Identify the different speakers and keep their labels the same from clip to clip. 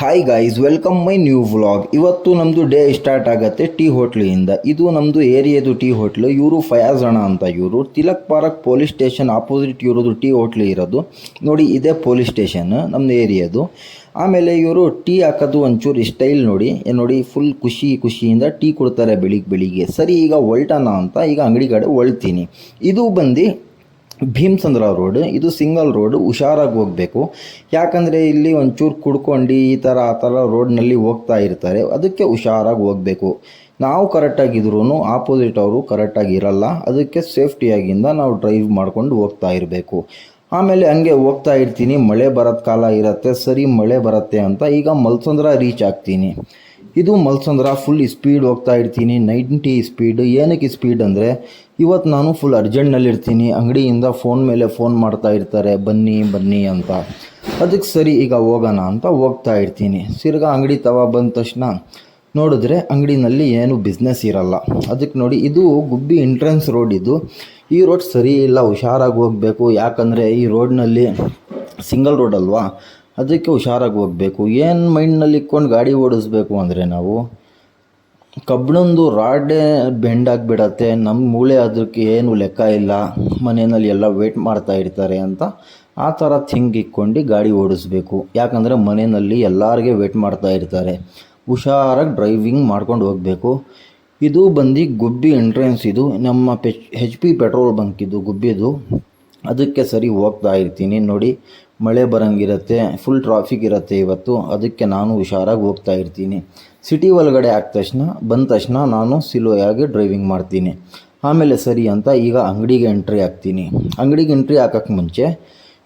Speaker 1: Hi guys, welcome my new vlog. ಇವತ್ತು ನಮ್ಮದು day start ಆಗುತ್ತೆ ಟೀ ಹೋಟ್ಲಿಂದ. ಇದು ನಮ್ಮದು ಏರಿಯಾದು ಟೀ ಹೋಟ್ಲು. ಇವರು ಫಯಾಜ್ ಅಣ್ಣ ಅಂತ. ಇವರು Tilak park police station opposite ಇರೋದು ಟೀ ಹೋಟ್ಲು ಇರೋದು. ನೋಡಿ, ಇದೇ ಪೊಲೀಸ್ ಸ್ಟೇಷನ್ ನಮ್ಮದು ಏರಿಯಾದು. ಆಮೇಲೆ ಇವರು ಟೀ ಹಾಕೋದು ಒಂಚೂರು ಸ್ಟೈಲ್ ನೋಡಿ ಫುಲ್ ಖುಷಿಯಿಂದ ಟೀ ಕೊಡ್ತಾರೆ ಬೆಳಿಗ್ಗೆ. ಸರಿ, ಈಗ ಹೊಲ್ಟೋಣ ಅಂತ ಈಗ ಅಂಗಡಿ ಕಡೆ ಹೊಳ್ತೀನಿ. ಇದು ಬಂದು ಭೀಮಸಂದ್ರ ರೋಡ್. ಇದು ಸಿಂಗಲ್ ರೋಡ್, ಹುಷಾರಾಗಿ ಹೋಗಬೇಕು. ಯಾಕಂದರೆ ಇಲ್ಲಿ ಒಂಚೂರು ಕುಡ್ಕೊಂಡು ಈ ಥರ ಆ ಥರ ರೋಡ್ನಲ್ಲಿ ಹೋಗ್ತಾ ಇರ್ತಾರೆ, ಅದಕ್ಕೆ ಹುಷಾರಾಗಿ ಹೋಗಬೇಕು. ನಾವು ಕರೆಕ್ಟಾಗಿದ್ರೂ ಆಪೋಸಿಟ್ ಅವರು ಕರೆಕ್ಟಾಗಿ ಇರಲ್ಲ, ಅದಕ್ಕೆ ಸೇಫ್ಟಿಯಾಗಿಂದ ನಾವು ಡ್ರೈವ್ ಮಾಡ್ಕೊಂಡು ಹೋಗ್ತಾ ಇರಬೇಕು. ಆಮೇಲೆ ಹಂಗೆ ಹೋಗ್ತಾ ಇರ್ತೀನಿ. ಮಳೆ ಬರೋದು ಕಾಲ ಇರುತ್ತೆ. ಸರಿ, ಮಳೆ ಬರುತ್ತೆ ಅಂತ ಈಗ ಮಲ್ಸಂದ್ರ ರೀಚ್ ಆಗ್ತೀನಿ. ಇದು ಮಲ್ಸಂದ್ರ. ಫುಲ್ ಸ್ಪೀಡ್ ಹೋಗ್ತಾ ಇರ್ತೀನಿ, 90 ಸ್ಪೀಡ್. ಏನಕ್ಕೆ ಸ್ಪೀಡ್ ಅಂದರೆ ಇವತ್ತು ನಾನು ಫುಲ್ ಅರ್ಜೆಂಟ್ನಲ್ಲಿರ್ತೀನಿ. ಅಂಗಡಿಯಿಂದ ಫೋನ್ ಮೇಲೆ ಫೋನ್ ಮಾಡ್ತಾ ಇರ್ತಾರೆ, ಬನ್ನಿ ಅಂತ. ಅದಕ್ಕೆ ಸರಿ ಈಗ ಹೋಗೋಣ ಅಂತ ಹೋಗ್ತಾ ಇರ್ತೀನಿ. ತಿರ್ಗಾ ಅಂಗಡಿ ಬಂದ ತಕ್ಷಣ ನೋಡಿದ್ರೆ ಅಂಗಡಿನಲ್ಲಿ ಏನು ಬಿಸ್ನೆಸ್ ಇರಲ್ಲ. ಅದಕ್ಕೆ ನೋಡಿ, ಇದು ಗುಬ್ಬಿ ಎಂಟ್ರೆನ್ಸ್ ರೋಡ್. ಈ ರೋಡ್ ಸರಿ ಇಲ್ಲ, ಹುಷಾರಾಗಿ ಹೋಗಬೇಕು. ಯಾಕಂದರೆ ಈ ರೋಡ್ನಲ್ಲಿ ಸಿಂಗಲ್ ರೋಡ್ ಅಲ್ವಾ, ಅದಕ್ಕೆ ಹುಷಾರಾಗಿ ಹೋಗಬೇಕು. ಏನು ಮೈಂಡ್ನಲ್ಲಿ ಇಟ್ಕೊಂಡು ಗಾಡಿ ಓಡಿಸ್ಬೇಕು ಅಂದರೆ ನಾವು ಕಬ್ಬಿಣದ್ದು ರಾಡೇ ಬೆಂಡಾಗಿಬಿಡತ್ತೆ. ನಮ್ಮ ಮೂಳೆ ಅದಕ್ಕೆ ಏನು ಲೆಕ್ಕ ಇಲ್ಲ, ಮನೆಯಲ್ಲಿ ಎಲ್ಲ ವೇಟ್ ಮಾಡ್ತಾ ಇರ್ತಾರೆ ಅಂತ ಆ ಥರ ಥಿಂಗ್ ಇಟ್ಕೊಂಡು ಗಾಡಿ ಓಡಿಸ್ಬೇಕು. ಯಾಕಂದರೆ ಮನೆಯಲ್ಲಿ ಎಲ್ಲರಿಗೆ ವೇಟ್ ಮಾಡ್ತಾ ಇರ್ತಾರೆ. ಹುಷಾರಾಗಿ ಡ್ರೈವಿಂಗ್ ಮಾಡ್ಕೊಂಡು ಹೋಗಬೇಕು. ಇದು ಬಂದು ಗುಬ್ಬಿ ಎಂಟ್ರೆನ್ಸ್. ಇದು ನಮ್ಮ HP ಪೆಟ್ರೋಲ್ ಬಂಕ್ ಇದು ಗುಬ್ಬಿದು. ಅದಕ್ಕೆ ಸರಿ ಹೋಗ್ತಾ ಇರ್ತೀನಿ. ನೋಡಿ, ಮಳೆ ಬರೋಂಗಿರುತ್ತೆ, ಫುಲ್ ಟ್ರಾಫಿಕ್ ಇರುತ್ತೆ ಇವತ್ತು. ಅದಕ್ಕೆ ನಾನು ಹುಷಾರಾಗಿ ಹೋಗ್ತಾ ಇರ್ತೀನಿ. ಸಿಟಿ ಒಳಗಡೆ ಬಂದ ತಕ್ಷಣ ನಾನು ಸ್ಲೋಯಾಗಿ ಡ್ರೈವಿಂಗ್ ಮಾಡ್ತೀನಿ. ಆಮೇಲೆ ಸರಿ ಅಂತ ಈಗ ಅಂಗಡಿಗೆ ಎಂಟ್ರಿ ಆಗ್ತೀನಿ. ಅಂಗಡಿಗೆ ಎಂಟ್ರಿ ಹಾಕೋಕ್ಕೆ ಮುಂಚೆ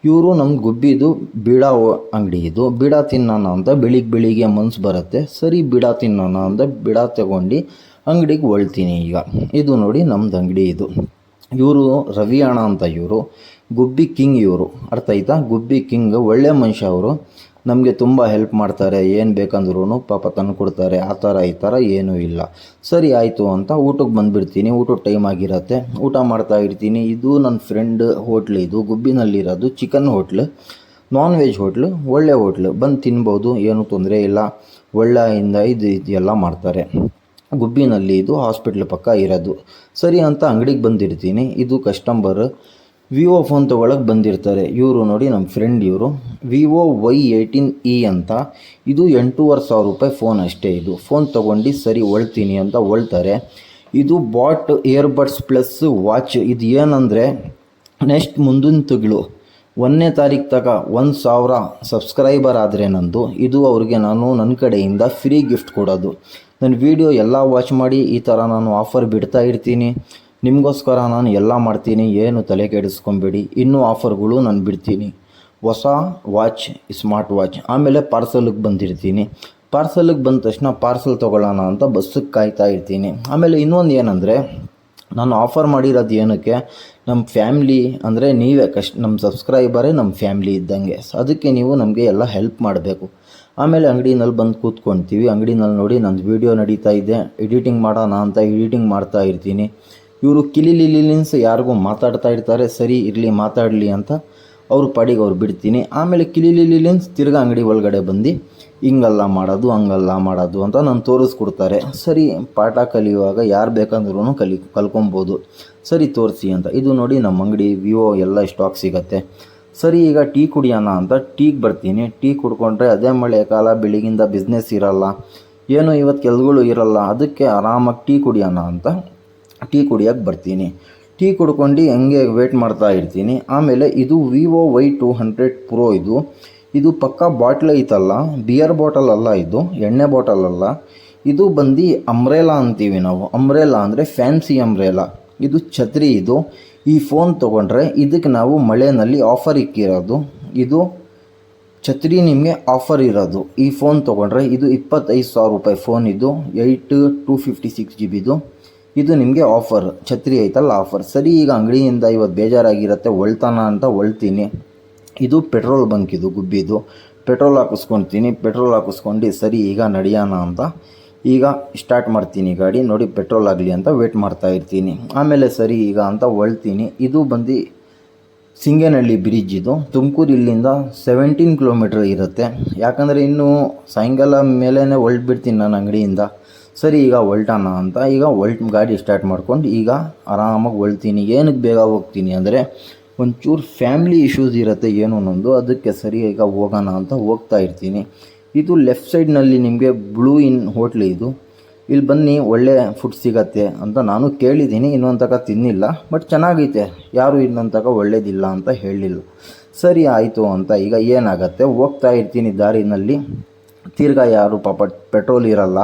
Speaker 1: ಇವರು ನಮ್ಮ ಗುಬ್ಬಿದು ಬೀಡಾ ಅಂಗಡಿ. ಇದು ಬೀಡಾ ತಿನ್ನೋಣ ಅಂತ ಬೆಳಿಗ್ಗೆ ಮನ್ಸು ಬರುತ್ತೆ. ಸರಿ, ಬೀಡಾ ತಿನ್ನೋಣ ಅಂತ ಬೀಡಾ ತಗೊಂಡು ಅಂಗಡಿಗೆ ಹೊಳ್ತೀನಿ. ಈಗ ಇದು ನೋಡಿ ನಮ್ಮದು ಅಂಗಡಿ. ಇವರು ರವಿ ಅಣ್ಣ ಅಂತ. ಇವರು ಗುಬ್ಬಿ ಕಿಂಗ್. ಇವರು ಅರ್ಥ ಆಯ್ತಾ? ಗುಬ್ಬಿ ಕಿಂಗ್ ಒಳ್ಳೆ ಮನುಷ್ಯ. ಅವರು ನಮಗೆ ತುಂಬ ಹೆಲ್ಪ್ ಮಾಡ್ತಾರೆ. ಏನು ಬೇಕಂದ್ರೂ ಪಾಪ ತಂದು ಕೊಡ್ತಾರೆ. ಆ ಥರ ಈ ಥರ ಏನೂ ಇಲ್ಲ. ಸರಿ ಆಯಿತು ಅಂತ ಊಟಕ್ಕೆ ಬಂದುಬಿಡ್ತೀನಿ. ಊಟದ ಟೈಮ್ ಆಗಿರುತ್ತೆ, ಊಟ ಮಾಡ್ತಾ ಇರ್ತೀನಿ. ಇದು ನನ್ನ ಫ್ರೆಂಡ್ ಹೋಟ್ಲು. ಇದು ಗುಬ್ಬಿನಲ್ಲಿರೋದು chicken hotel, non veg hotel, ಒಳ್ಳೆ ಹೋಟ್ಲು. ಬಂದು ತಿನ್ಬೋದು, ಏನೂ ತೊಂದರೆ ಇಲ್ಲ. ಒಳ್ಳೆಯಿಂದ ಇದು ಎಲ್ಲ ಮಾಡ್ತಾರೆ ಗುಬ್ಬಿನಲ್ಲಿ. ಇದು ಹಾಸ್ಪಿಟ್ಲ್ ಪಕ್ಕ ಇರೋದು. ಸರಿ ಅಂತ ಅಂಗಡಿಗೆ ಬಂದಿರ್ತೀನಿ. ಇದು ಕಸ್ಟಮರ್ ವಿವೋ ಫೋನ್ ತೊಗೊಳಕ್ಕೆ ಬಂದಿರ್ತಾರೆ. ಇವರು ನೋಡಿ ನಮ್ಮ ಫ್ರೆಂಡ್. ಇವರು ವಿವೋ Y18e ಅಂತ. ಇದು 8,500 ರೂಪಾಯಿ ಫೋನ್ ಅಷ್ಟೇ. ಇದು ಫೋನ್ ತೊಗೊಂಡು ಸರಿ ಹೊಳ್ತೀನಿ ಅಂತ ಹೊಳ್ತಾರೆ. ಇದು ಬಾಟ್ ಇಯರ್ಬಡ್ಸ್ ಪ್ಲಸ್ ವಾಚ್. ಇದು ಏನಂದರೆ ನೆಕ್ಸ್ಟ್ ಮುಂದಿನ ತಿಂಗಳು 1ನೇ ತಾರೀಕು ತನಕ 1,000 ಸಬ್ಸ್ಕ್ರೈಬರ್ ಆದರೆ ನಂದು, ಇದು ಅವ್ರಿಗೆ ನಾನು ನನ್ನ ಕಡೆಯಿಂದ ಫ್ರೀ ಗಿಫ್ಟ್ ಕೊಡೋದು. ನನ್ನ ವೀಡಿಯೋ ಎಲ್ಲ ವಾಚ್ ಮಾಡಿ ಈ ಥರ ನಾನು ಆಫರ್ ಬಿಡ್ತಾ ಇರ್ತೀನಿ. ನಿಮಗೋಸ್ಕರ ನಾನು ಎಲ್ಲ ಮಾಡ್ತೀನಿ, ಏನು ತಲೆ ಕೆಡಿಸ್ಕೊಬೇಡಿ. ಇನ್ನೂ ಆಫರ್ಗಳು ನಾನು ಬಿಡ್ತೀನಿ. ಹೊಸ ವಾಚ್, ಸ್ಮಾರ್ಟ್ ವಾಚ್. ಆಮೇಲೆ ಪಾರ್ಸಲ್ಗೆ ಬಂದಿರ್ತೀನಿ. ಪಾರ್ಸಲ್ಗೆ ಬಂದ ತಕ್ಷಣ ಪಾರ್ಸಲ್ ತೊಗೊಳ್ಳೋಣ ಅಂತ ಬಸ್ಸಿಗೆ ಕಾಯ್ತಾ ಇರ್ತೀನಿ. ಆಮೇಲೆ ಇನ್ನೊಂದು ಏನಂದರೆ, ನಾನು ಆಫರ್ ಮಾಡಿರೋದು ಏನಕ್ಕೆ, ನಮ್ಮ ಫ್ಯಾಮ್ಲಿ ಅಂದರೆ ನೀವೇ ನಮ್ಮ ಸಬ್ಸ್ಕ್ರೈಬರೇ ನಮ್ಮ ಫ್ಯಾಮ್ಲಿ ಇದ್ದಂಗೆ. ಅದಕ್ಕೆ ನೀವು ನಮಗೆ ಎಲ್ಲ ಹೆಲ್ಪ್ ಮಾಡಬೇಕು. ಆಮೇಲೆ ಅಂಗಡಿನಲ್ಲಿ ಬಂದು ಕೂತ್ಕೊಳ್ತೀವಿ. ಅಂಗಡಿನಲ್ಲಿ ನೋಡಿ ನಂದು ವೀಡಿಯೋ ನಡೀತಾ ಇದೆ. ಎಡಿಟಿಂಗ್ ಮಾಡೋಣ ಅಂತ ಎಡಿಟಿಂಗ್ ಮಾಡ್ತಾ ಇರ್ತೀನಿ. ಇವರು ಕಿಲಿಲಿಲಿನ್ಸ್ ಯಾರಿಗೂ ಮಾತಾಡ್ತಾ ಇರ್ತಾರೆ. ಸರಿ ಇರಲಿ, ಮಾತಾಡಲಿ ಅಂತ ಅವ್ರ ಪಾಡಿಗೆ ಅವ್ರು ಬಿಡ್ತೀನಿ. ಆಮೇಲೆ ಕಿಲಿಲಿಲಿನ್ಸ್ ತಿರ್ಗಾ ಅಂಗಡಿ ಒಳಗಡೆ ಬಂದು ಹಿಂಗಲ್ಲ ಮಾಡೋದು, ಹಂಗಲ್ಲ ಮಾಡೋದು ಅಂತ ನಾನು ತೋರಿಸ್ಕೊಡ್ತಾರೆ. ಸರಿ, ಪಾಠ ಕಲಿಯುವಾಗ ಯಾರು ಬೇಕಂದ್ರೂ ಕಲ್ಕೊಬೋದು. ಸರಿ ತೋರಿಸಿ ಅಂತ. ಇದು ನೋಡಿ ನಮ್ಮ ಅಂಗಡಿ ವಿವೋ ಎಲ್ಲ ಸ್ಟಾಕ್ ಸಿಗುತ್ತೆ. ಸರಿ, ಈಗ ಟೀ ಕುಡಿಯೋಣ ಅಂತ ಟೀಗೆ ಬರ್ತೀನಿ. ಟೀ ಕುಡ್ಕೊಂಡ್ರೆ ಅದೇ ಮಳೆಗಾಲ, ಬೆಳಗಿಂದ ಬಿಸ್ನೆಸ್ ಇರಲ್ಲ, ಏನು ಇವತ್ತು ಕೆಲಸಗಳು ಇರಲ್ಲ. ಅದಕ್ಕೆ ಆರಾಮಾಗಿ ಟೀ ಕುಡಿಯೋಣ ಅಂತ ಟೀ ಕುಡಿಯೋಕ್ಕೆ ಬರ್ತೀನಿ. ಟೀ ಕುಡ್ಕೊಂಡು ಹಂಗೆ ವೇಟ್ ಮಾಡ್ತಾ ಇರ್ತೀನಿ. ಆಮೇಲೆ ಇದು ವಿವೋ Y200 Pro. ಇದು ಪಕ್ಕ ಬಾಟ್ಲ್ ಐತಲ್ಲ, ಬಿಯರ್ ಬಾಟಲ್ ಅಲ್ಲ, ಇದು ಎಣ್ಣೆ ಬಾಟಲ್ ಅಲ್ಲ. ಇದು ಬಂದು ಅಂಬ್ರೆಲಾ ಅಂತೀವಿ ನಾವು. ಅಂಬ್ರೆಲಾ ಅಂದರೆ ಫ್ಯಾನ್ಸಿ ಅಂಬ್ರೆಲಾ. ಇದು ಛತ್ರಿ. ಈ ಫೋನ್ ತೊಗೊಂಡ್ರೆ ಇದಕ್ಕೆ ನಾವು ಮಳೆಯಲ್ಲಿ ಆಫರ್ ಇಕ್ಕಿರೋದು. ಇದು ಛತ್ರಿ ನಿಮಗೆ ಆಫರ್ ಇರೋದು. ಈ ಫೋನ್ ತೊಗೊಂಡ್ರೆ ಇದು 25,000 ರೂಪಾಯಿ ಫೋನ್. ಇದು 256 GB. ಇದು ನಿಮಗೆ ಆಫರ್. ಛತ್ರಿ ಐತಲ್ಲ, ಆಫರ್. ಸರಿ, ಈಗ ಅಂಗಡಿಯಿಂದ ಇವತ್ತು ಬೇಜಾರಾಗಿರುತ್ತೆ, ಹೊಳ್ತಾನ ಅಂತ ಹೊಳ್ತೀನಿ. ಇದು ಪೆಟ್ರೋಲ್ ಬಂಕ್. ಇದು ಗುಬ್ಬಿದು. ಪೆಟ್ರೋಲ್ ಹಾಕಿಸ್ಕೊತೀನಿ. ಪೆಟ್ರೋಲ್ ಹಾಕಿಸ್ಕೊಂಡು ಸರಿ ಈಗ ನಡೆಯೋಣ ಅಂತ ಈಗ ಸ್ಟಾರ್ಟ್ ಮಾಡ್ತೀನಿ ಗಾಡಿ. ನೋಡಿ, ಪೆಟ್ರೋಲ್ ಆಗಲಿ ಅಂತ ವೇಟ್ ಮಾಡ್ತಾ ಇರ್ತೀನಿ. ಆಮೇಲೆ ಸರಿ ಈಗ ಅಂತ ಹೊಳ್ತೀನಿ. ಇದು ಬಂದು ಸಿಂಗೇನಹಳ್ಳಿ ಬ್ರಿಡ್ಜ್ ಇದು. ತುಮಕೂರು ಇಲ್ಲಿಂದ 17 ಕಿಲೋಮೀಟ್ರ್ ಇರುತ್ತೆ. ಯಾಕಂದರೆ ಇನ್ನೂ ಸಾಯಂಕಾಲ ಮೇಲೇ ಹೊರಟ್ಬಿಡ್ತೀನಿ ನಾನು ಅಂಗಡಿಯಿಂದ. ಸರಿ ಈಗ ಹೊಲ್ಟಾನ ಅಂತ ಈಗ ಗಾಡಿ ಸ್ಟಾರ್ಟ್ ಮಾಡ್ಕೊಂಡು ಈಗ ಆರಾಮಾಗಿ ಹೊಳ್ತೀನಿ. ಏನಕ್ಕೆ ಬೇಗ ಹೋಗ್ತೀನಿ ಅಂದರೆ ಒಂಚೂರು ಫ್ಯಾಮ್ಲಿ ಇಶ್ಯೂಸ್ ಇರುತ್ತೆ ಏನೋ ಒಂದು, ಅದಕ್ಕೆ ಸರಿ ಈಗ ಹೋಗೋಣ ಅಂತ ಹೋಗ್ತಾ ಇರ್ತೀನಿ. ಇದು ಲೆಫ್ಟ್ ಸೈಡ್ನಲ್ಲಿ ನಿಮಗೆ ಬ್ಲೂ ಇನ್ ಹೋಟ್ಲ್ ಇದು. ಇಲ್ಲಿ ಬನ್ನಿ ಒಳ್ಳೆ ಫುಡ್ ಸಿಗತ್ತೆ ಅಂತ ನಾನು ಕೇಳಿದ್ದೀನಿ. ಇನ್ನೊಂದು ತನಕ ತಿನ್ನಿಲ್ಲ, ಬಟ್ ಚೆನ್ನಾಗೈತೆ, ಯಾರೂ ಇನ್ನೊಂದು ತನಕ ಒಳ್ಳೇದಿಲ್ಲ ಅಂತ ಹೇಳಲಿಲ್ಲ. ಸರಿ ಆಯಿತು ಅಂತ ಈಗ ಏನಾಗತ್ತೆ, ಹೋಗ್ತಾ ಇರ್ತೀನಿ ದಾರಿನಲ್ಲಿ. ತಿರ್ಗಾ ಯಾರು ಪಾಪ ಪೆಟ್ರೋಲ್ ಇರಲ್ಲ,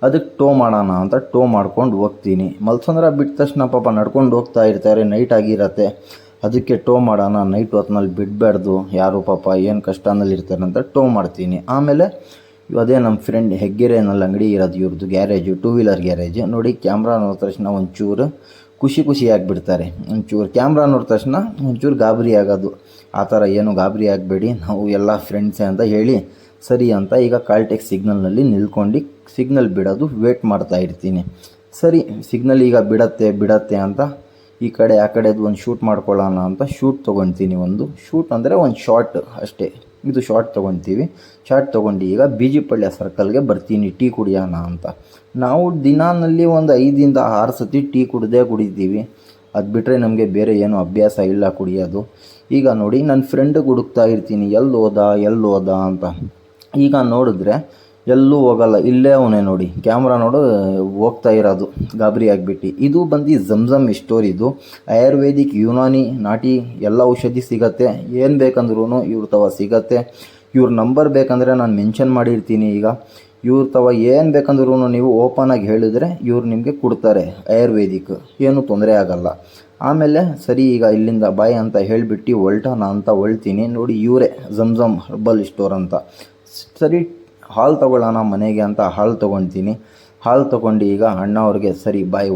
Speaker 1: ಅದಕ್ಕೆ ಟೋ ಮಾಡೋಣ ಅಂತ ಟೋ ಮಾಡ್ಕೊಂಡು ಹೋಗ್ತೀನಿ. ಮಲ್ಸಂದ್ರ ಬಿಟ್ಟ ತಕ್ಷಣ ಪಾಪ ನಡ್ಕೊಂಡು ಹೋಗ್ತಾ ಇರ್ತಾರೆ, ನೈಟ್ ಆಗಿರತ್ತೆ. ಅದಕ್ಕೆ ಟೋ ಮಾಡೋಣ, ನೈಟ್ ಹೊತ್ನಲ್ಲಿ ಬಿಡಬಾರ್ದು, ಯಾರು ಪಾಪ ಏನು ಕಷ್ಟನಲ್ಲಿ ಇರ್ತಾರೆ ಅಂತ ಟೋ ಮಾಡ್ತೀನಿ. ಆಮೇಲೆ ಅದೇ ನಮ್ಮ ಫ್ರೆಂಡ್ ಹೆಗ್ಗೆರೆನಲ್ಲಿ ಅಂಗಡಿ ಇರೋದು ಇವ್ರದ್ದು ಗ್ಯಾರೇಜು, 2 ವೀಲರ್ ಗ್ಯಾರೇಜು. ನೋಡಿ ಕ್ಯಾಮ್ರಾ ನೋಡಿದ ತಕ್ಷಣ ಒಂಚೂರು ಖುಷಿ ಆಗಿಬಿಡ್ತಾರೆ. ಒಂಚೂರು ಕ್ಯಾಮ್ರಾ ನೋಡಿದ ತಕ್ಷಣ ಒಂಚೂರು ಗಾಬರಿ ಆಗೋದು. ಆ ಥರ ಏನು ಗಾಬರಿ ಆಗಬೇಡಿ, ನಾವು ಎಲ್ಲ ಫ್ರೆಂಡ್ಸೇ ಅಂತ ಹೇಳಿ ಸರಿ ಅಂತ ಈಗ ಕಾಲ್ಟೆಕ್ಸ್ ಸಿಗ್ನಲ್ನಲ್ಲಿ ನಿಲ್ಕೊಂಡು ಸಿಗ್ನಲ್ ಬಿಡೋದು ವೇಟ್ ಮಾಡ್ತಾ ಇರ್ತೀನಿ. ಸರಿ ಸಿಗ್ನಲ್ ಈಗ ಬಿಡತ್ತೆ ಅಂತ ಈ ಕಡೆ ಆ ಕಡೆದು ಒಂದು ಶೂಟ್ ಮಾಡ್ಕೊಳ್ಳೋಣ ಅಂತ ಶೂಟ್ ತೊಗೊಳ್ತೀನಿ. ಒಂದು ಶೂಟ್ ಅಂದರೆ ಒಂದು ಶಾರ್ಟ್ ಅಷ್ಟೇ, ಇದು ಶಾರ್ಟ್ ತೊಗೊಳ್ತೀವಿ. ಶಾರ್ಟ್ ತೊಗೊಂಡು ಈಗ ಬೀಜಿಪಳ್ಯ ಸರ್ಕಲ್ಗೆ ಬರ್ತೀನಿ ಟೀ ಕುಡಿಯೋಣ ಅಂತ. ನಾವು ದಿನಾನಲ್ಲಿ ಒಂದು 5ರಿಂದ 6 ಸತಿ ಟೀ ಕುಡಿತೀವಿ. ಅದು ಬಿಟ್ಟರೆ ನಮಗೆ ಬೇರೆ ಏನೂ ಅಭ್ಯಾಸ ಇಲ್ಲ ಕುಡಿಯೋದು. ಈಗ ನೋಡಿ ನನ್ನ ಫ್ರೆಂಡಿಗೆ ಹುಡುಕ್ತಾ ಇರ್ತೀನಿ, ಎಲ್ಲಿ ಹೋದ ಅಂತ. ಈಗ ನೋಡಿದ್ರೆ ಎಲ್ಲೂ ಹೋಗಲ್ಲ, ಇಲ್ಲೇ ಅವನೇ ನೋಡಿ, ಕ್ಯಾಮ್ರಾ ನೋಡು ಹೋಗ್ತಾ ಇರೋದು ಗಾಬರಿ ಆಗಿಬಿಟ್ಟು. ಇದು ಬಂದು ಝಮ್ಝಮ್ ಸ್ಟೋರ್. ಇದು ಆಯುರ್ವೇದಿಕ್, ಯುನಾನಿ, ನಾಟಿ ಎಲ್ಲ ಔಷಧಿ ಸಿಗತ್ತೆ. ಏನು ಬೇಕಂದ್ರೂ ಇವ್ರ ತವ ಸಿಗತ್ತೆ. ಇವ್ರ ನಂಬರ್ ಬೇಕಂದರೆ ನಾನು ಮೆನ್ಷನ್ ಮಾಡಿರ್ತೀನಿ. ಈಗ ಇವ್ರ ತವ ಏನು ಬೇಕಂದ್ರೂ ನೀವು ಓಪನಾಗಿ ಹೇಳಿದ್ರೆ ಇವ್ರು ನಿಮಗೆ ಕೊಡ್ತಾರೆ ಆಯುರ್ವೇದಿಕ್, ಏನೂ ತೊಂದರೆ ಆಗಲ್ಲ. ಆಮೇಲೆ ಸರಿ ಈಗ ಇಲ್ಲಿಂದ ಬಾಯ್ ಅಂತ ಹೇಳಿಬಿಟ್ಟು ಹೊಲ್ಟಾನ ಅಂತ ಹೊಳ್ತೀನಿ. ನೋಡಿ ಇವರೇ ಝಮ್ಝಮ್ ಹರ್ಬಲ್ ಸ್ಟೋರ್ ಅಂತ. ಸರಿ ಹಾಲು ತೊಗೊಳ್ಳೋಣ ಮನೆಗೆ ಅಂತ ಹಾಲು ತೊಗೊಳ್ತೀನಿ. ಹಾಲು ತೊಗೊಂಡು ಈಗ ಅಣ್ಣ ಅವ್ರಿಗೆ ಸರಿ ಬಾಯ್